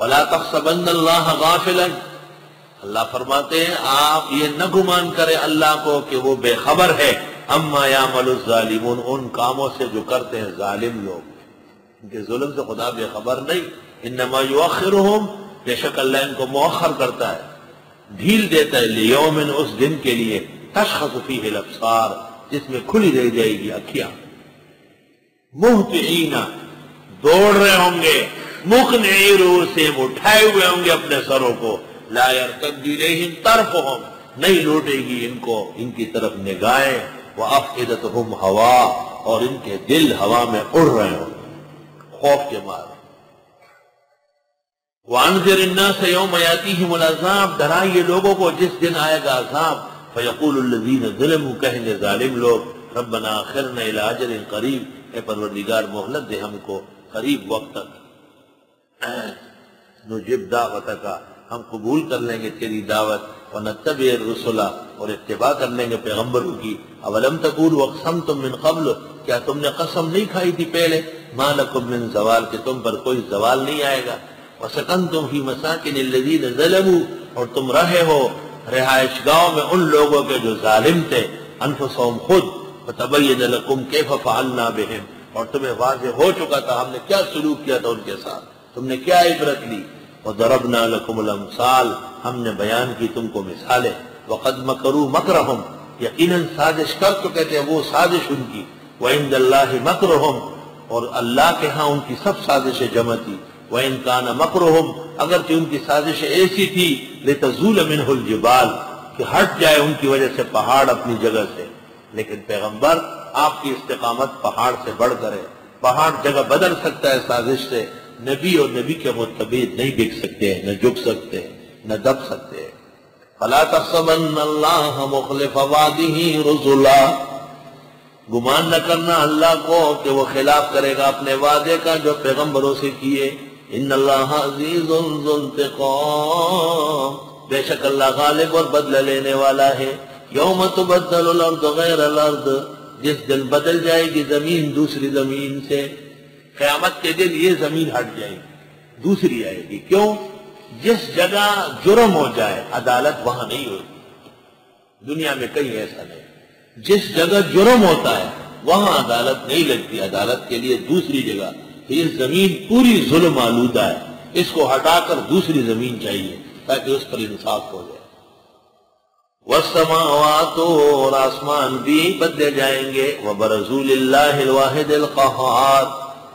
وَلَا تَحْسَبَنَّ اللَّهَ غَافِلًا، اللہ فرماتے ہیں آپ یہ نہ گمان کرے اللہ کو کہ وہ بے خبر ہے اما یعمل الظالمون، ان کاموں سے جو کرتے ہیں ظالم لوگ، ان کے ظلم سے خدا بے خبر نہیں۔ انما یؤخرہم، بے شک اللہ ان کو مؤخر کرتا ہے، ڈھیل دیتا ہے، لیوم، اس دن کے لیے، تشخص فیہ الابصار، جس میں کھلی رہ جائے گی اکھیاں، مہطعین، دوڑ رہے ہوں گے، مقنعی رؤوسہم، اٹھائے ہوئے ہوں گے اپنے سروں کو، لا یرتد الیہم طرفہم، نہیں لوٹے گی ان کو ان کی طرف نگاہیں، وافئدتہم ہوا، اور ان کے دل ہوا میں اڑ رہے ہوں خوف کے مارے۔ وَأَنذِرِ النَّاسَ يَوْمَ يَأْتِيهِمُ الْعَذَابُ، ڈرائیے لوگوں کو جس دن آئے گا عذاب، فَيَقُولُ الَّذِينَ ظَلَمُوا، کہیں گے ظالم لوگ، رَبَّنَا أَخِّرْنَا إِلَىٰ أَجَلٍ قَرِيبٍ، اے پروردگار مہلت دے ہم کو قریب وقت تک، نُجِبْ دعوتک، ہم قبول کر لیں گے تیری دعوت، وَنَتَّبِعِ الرُّسُلَ، اور اتباع کر لیں گے پیغمبروں کی، أَوَلَمْ تَقُولُوا أَقْسَمْتُم مِّن قَبْلُ، کیا تم نے قسم نہیں کھائی تھی پہلے، مَا لَكُم مِّن زوال، کہ تم پر کوئی زوال نہیں آئے گا، وَسَكَنْتُمْ فِي مَسَاكِنِ الَّذِينَ ظَلَمُوا، اور تم رہے ہو رہائش گاہوں میں ان لوگوں کے جو ظالم تھے، انفسہم خود، وَتَبَيَّنَ لَكُمْ كَيْفَ فَعَلْنَا بِهِمْ، اور تمہیں واضح ہو چکا تھا ہم نے کیا سلوک کیا تھا ان کے ساتھ، تم نے کیا عبرت لی، وَضَرَبْنَا لَكُمُ الْأَمْثَالَ، ہم نے بیان کی تم کو مثالیں، وَقَدْ مَكَرُوا مَكْرَهُمْ، یقیناً سازش کر چکے تھے وہ سازش ان کی، وَعِنْدَ اللَّهِ مَكْرُهُمْ، اور اللہ کے ہاں ان کی سب سازشیں جمع تھی، وَإِنْ كَانَ مَكْرُهُمْ، اگرچہ ان کی سازش ایسی تھی، لِتَزُولَ مِنْهُ الْجِبَالُ، کہ ہٹ جائے ان کی وجہ سے پہاڑ اپنی جگہ سے، لیکن پیغمبر آپ کی استقامت پہاڑ سے بڑھ کر ہے، پہاڑ جگہ بدل سکتا ہے سازش سے، نبی اور نبی کے متبع نہیں بک سکتے، نہ جھک سکتے، نہ دب سکتے۔ فَلَا تَحْسَبَنَّ اللَّهَ مُخْلِفَ وَعْدِهِ رُسُلَهُ، گمان نہ کرنا اللہ کو کہ وہ خلاف کرے گا اپنے وعدے کا جو پیغمبروں سے کیے، ان اللہ عزیز ذو انتقام، بے شک اللہ غالب اور بدلہ لینے والا ہے۔ یوم تبدل الارض غیر الارض، جس دن بدل جائے گی زمین دوسری زمین سے، قیامت کے دن یہ زمین ہٹ جائے گی دوسری آئے گی، کیوں؟ جس جگہ جرم ہو جائے عدالت وہاں نہیں ہوتی، دنیا میں کہیں ایسا نہیں، جس جگہ جرم ہوتا ہے وہاں عدالت نہیں لگتی، عدالت کے لیے دوسری جگہ، یہ زمین پوری ظلم آلودہ ہے، اس کو ہٹا کر دوسری زمین چاہیے تاکہ اس پر انصاف ہو جائے۔ والسماوات، اور آسمان بھی بدلے جائیں گے، وبرزوا للہ الواحد القہار،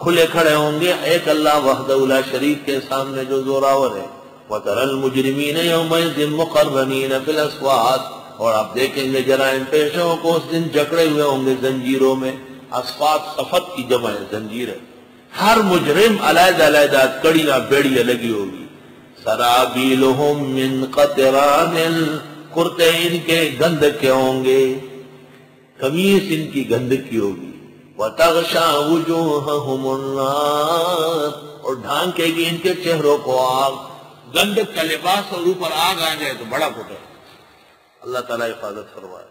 کھلے کھڑے ہوں گے ایک اللہ وحدہ لا شریک کے سامنے جو زوراور ہے۔ وترى المجرمین یومئذ مقرنین فی الاسواق، اور آپ دیکھیں گے جرائم پیشوں کو اس دن جکڑے ہوئے ہوں گے زنجیروں میں، اسفات صفت کی جمع ہے، زنجیر ہے، ہر مجرم علیحدہ علیحدہ کڑیاں بیڑیاں لگی ہوگی۔ سرابیلہم من قطران، کرتے ان کے گند کے ہوں گے، قمیص ان کی گند کی ہوگی۔ وتغشا وجوہہم النار، اور ڈھانکے گی ان کے چہروں کو آگ، گندک کا لباس اور اوپر آگ آ جائے تو بڑا پھٹے، اللہ تعالیٰ حفاظت فرمائے۔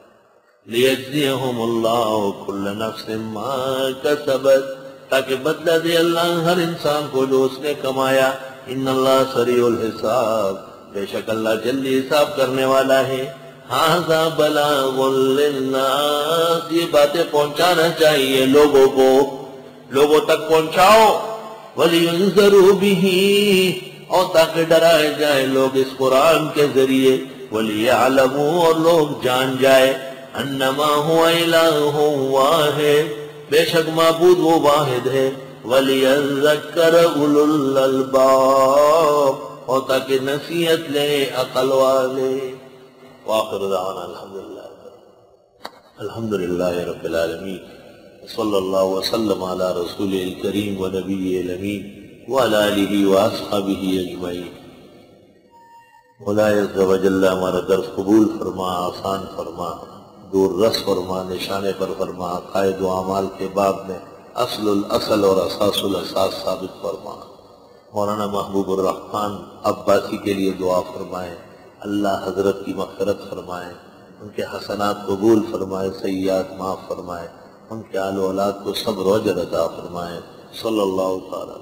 لیجزیہم اللہ کل نفس ما کسبت، تاکہ بدلہ دے اللہ ہر انسان کو جو اس نے کمایا۔ ان اللہ سریع الحساب، بے شک اللہ جلدی حساب کرنے والا ہے۔ ھذا بلاغ للناس، یہ باتیں پہنچانا چاہیے لوگوں کو، لوگوں تک پہنچاؤ۔ وَلِيُنذَرُوا بِهِ، اور تاکہ ڈرائے جائے لوگ اس قرآن کے ذریعے۔ وَلِيَعْلَمُوا، اور لوگ جان جائے، انما هو الہ واحد، بے شک معبود وہ واحد ہے۔ وَلِيَذَّكَّرَ أُولُو الْأَلْبَابِ، اور تاکہ نصیحت لے عقل والے۔ وآخر دعوانا الحمدللہ رب العالمین، صلی اللہ وسلم علی رسولہ الکریم و نبی الامین وعلی آلہ واصحابہ اجمعین۔ مولا عز و جل ہمارا درس قبول فرما، آسان فرما، دور رس فرما، نشانے پر فرما، عقائد و اعمال کے باب میں اصل الاصل اور اساس الاساس ثابت فرما۔ مولانا محبوب الرحمن عباسی کے لیے دعا فرمائے، اللہ حضرت کی مغفرت فرمائے، ان کے حسنات قبول فرمائے، سیئات معاف فرمائے، ان کے آل و اولاد کو صبر و اجر عطا فرمائے۔ صلی اللہ تعالی